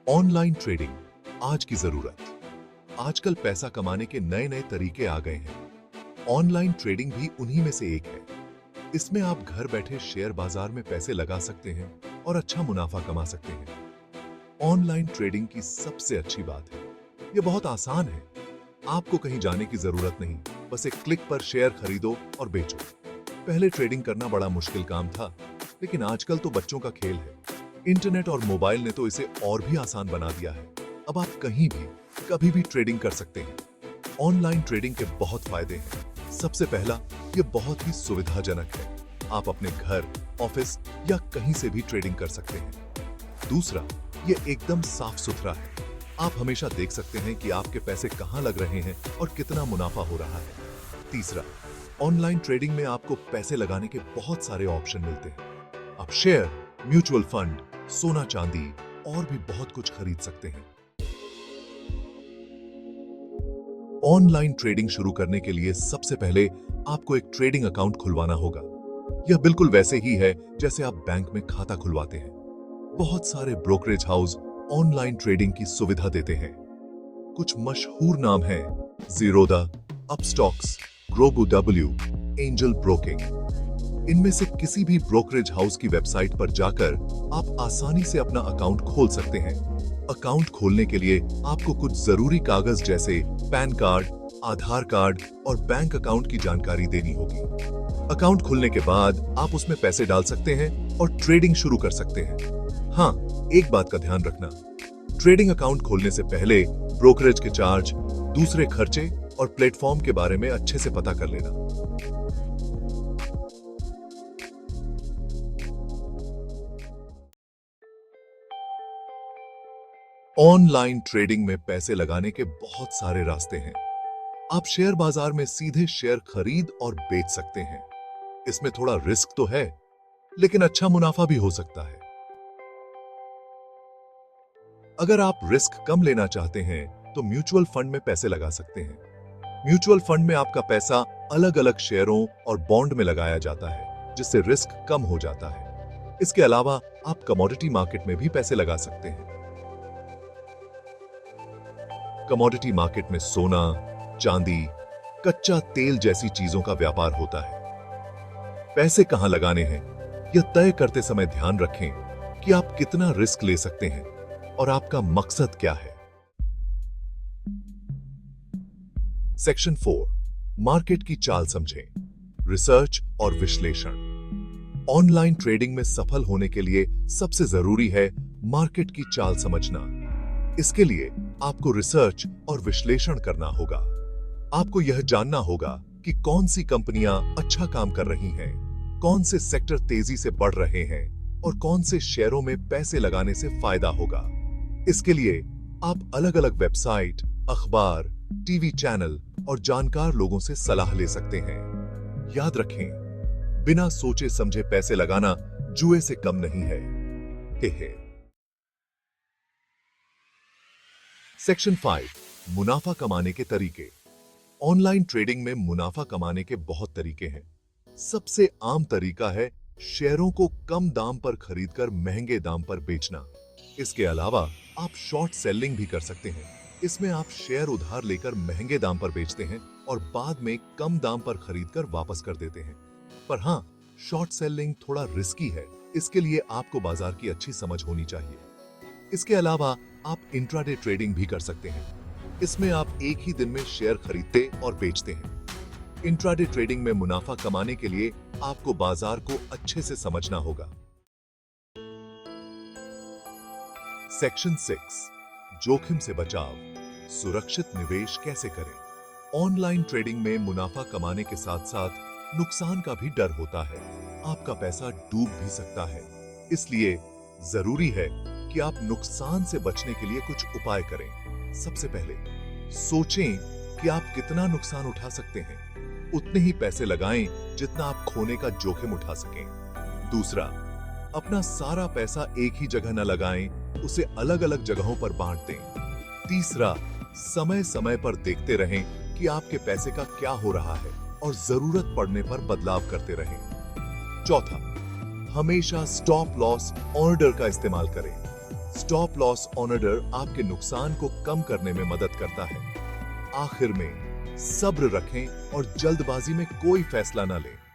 Online trading आज की जरूरत। आजकल पैसा कमाने के नए नए तरीके आ गए हैं। ऑनलाइन ट्रेडिंग भी उन्हीं में से एक है। इसमें आप घर बैठे शेयर बाजार में पैसे लगा सकते हैं और अच्छा मुनाफा कमा सकते हैं। ऑनलाइन ट्रेडिंग की सबसे अच्छी बात है, यह बहुत आसान है। आपको कहीं जाने की जरूरत नहीं, बस एक क्लिक पर शेयर खरीदो और बेचो। पहले ट्रेडिंग करना बड़ा मुश्किल काम था, लेकिन आजकल तो बच्चों का खेल है। इंटरनेट और मोबाइल ने तो इसे और भी आसान बना दिया है। अब आप कहीं भी कभी भी ट्रेडिंग कर सकते हैं। ऑनलाइन ट्रेडिंग के बहुत फायदे हैं। सबसे पहला, ये बहुत ही सुविधाजनक है। आप अपने घर, ऑफिस या कहीं से भी ट्रेडिंग कर सकते हैं। दूसरा, ये एकदम साफ सुथरा है। आप हमेशा देख सकते हैं कि आपके पैसे कहां लग रहे हैं और कितना मुनाफा हो रहा है। तीसरा, ऑनलाइन ट्रेडिंग में आपको पैसे लगाने के बहुत सारे ऑप्शन मिलते हैं। आप शेयर, म्यूचुअल फंड, सोना चांदी और भी बहुत कुछ खरीद सकते हैं। ऑनलाइन ट्रेडिंग शुरू करने के लिए सबसे पहले आपको एक ट्रेडिंग अकाउंट खुलवाना होगा। यह बिल्कुल वैसे ही है जैसे आप बैंक में खाता खुलवाते हैं। बहुत सारे ब्रोकरेज हाउस ऑनलाइन ट्रेडिंग की सुविधा देते हैं। कुछ मशहूर नाम हैं: ज़ीरोधा, अपस्टॉक्स, ग्रोबो डब्ल्यू, एंजल ब्रोकिंग। इनमें से किसी भी ब्रोकरेज हाउस की वेबसाइट पर जाकर आप आसानी से अपना अकाउंट खोल सकते हैं। अकाउंट खोलने के लिए आपको कुछ जरूरी कागज जैसे पैन कार्ड, आधार कार्ड और बैंक अकाउंट की जानकारी देनी होगी। अकाउंट खुलने के बाद आप उसमें पैसे डाल सकते हैं और ट्रेडिंग शुरू कर सकते हैं। हाँ, एक बात का ध्यान रखना, ट्रेडिंग अकाउंट खोलने से पहले ब्रोकरेज के चार्ज, दूसरे खर्चे और प्लेटफॉर्म के बारे में अच्छे से पता कर लेना। ऑनलाइन ट्रेडिंग में पैसे लगाने के बहुत सारे रास्ते हैं। आप शेयर बाजार में सीधे शेयर खरीद और बेच सकते हैं। इसमें थोड़ा रिस्क तो है, लेकिन अच्छा मुनाफा भी हो सकता है। अगर आप रिस्क कम लेना चाहते हैं तो म्यूचुअल फंड में पैसे लगा सकते हैं। म्यूचुअल फंड में आपका पैसा अलग अलग शेयरों और बॉन्ड में लगाया जाता है, जिससे रिस्क कम हो जाता है। इसके अलावा आप कमोडिटी मार्केट में भी पैसे लगा सकते हैं। कमोडिटी मार्केट में सोना, चांदी, कच्चा तेल जैसी चीजों का व्यापार होता है। पैसे कहां लगाने हैं, यह तय करते समय ध्यान रखें कि आप कितना रिस्क ले सकते हैं और आपका मकसद क्या है। सेक्शन 4, मार्केट की चाल समझें, रिसर्च और विश्लेषण। ऑनलाइन ट्रेडिंग में सफल होने के लिए सबसे जरूरी है मार्केट की चाल समझना। इसके लिए आपको रिसर्च और विश्लेषण करना होगा। आपको यह जानना होगा कि कौन सी कंपनियां अच्छा काम कर रही हैं, कौन से सेक्टर तेजी से बढ़ रहे हैं और कौन से शेयरों में पैसे लगाने से फायदा होगा। इसके लिए आप अलग अलग वेबसाइट, अखबार, टीवी चैनल और जानकार लोगों से सलाह ले सकते हैं। याद रखें, बिना सोचे समझे पैसे लगाना जुए से कम नहीं है। हे। सेक्शन 5, मुनाफा कमाने के तरीके। ऑनलाइन ट्रेडिंग में मुनाफा कमाने के बहुत तरीके हैं। सबसे आम तरीका है शेयरों को कम दाम पर खरीदकर महंगे दाम पर बेचना। इसके अलावा आप शॉर्ट सेलिंग भी कर सकते हैं। इसमें आप शेयर उधार लेकर महंगे दाम पर बेचते हैं और बाद में कम दाम पर खरीदकर वापस कर देते हैं। पर हाँ, शॉर्ट सेलिंग थोड़ा रिस्की है। इसके लिए आपको बाजार की अच्छी समझ होनी चाहिए। इसके अलावा आप इंट्राडे ट्रेडिंग भी कर सकते हैं। इसमें आप एक ही दिन में शेयर खरीदते और बेचते हैं। इंट्राडे ट्रेडिंग में मुनाफा कमाने के लिए आपको बाजार को अच्छे से समझना होगा। सेक्शन 6, जोखिम से बचाव, सुरक्षित निवेश कैसे करें। ऑनलाइन ट्रेडिंग में मुनाफा कमाने के साथ साथ नुकसान का भी डर होता है। आपका पैसा डूब भी सकता है। इसलिए जरूरी है कि आप नुकसान से बचने के लिए कुछ उपाय करें। सबसे पहले सोचें कि आप कितना नुकसान उठा सकते हैं। उतने ही पैसे लगाएं जितना आप खोने का जोखिम उठा सकें। दूसरा, अपना सारा पैसा एक ही जगह न लगाएं, उसे अलग अलग जगहों पर बांट दें। तीसरा, समय समय पर देखते रहें कि आपके पैसे का क्या हो रहा है और जरूरत पड़ने पर बदलाव करते रहें। चौथा, हमेशा स्टॉप लॉस ऑर्डर का इस्तेमाल करें। स्टॉप लॉस ऑर्डर आपके नुकसान को कम करने में मदद करता है। आखिर में सब्र रखें और जल्दबाजी में कोई फैसला ना लें।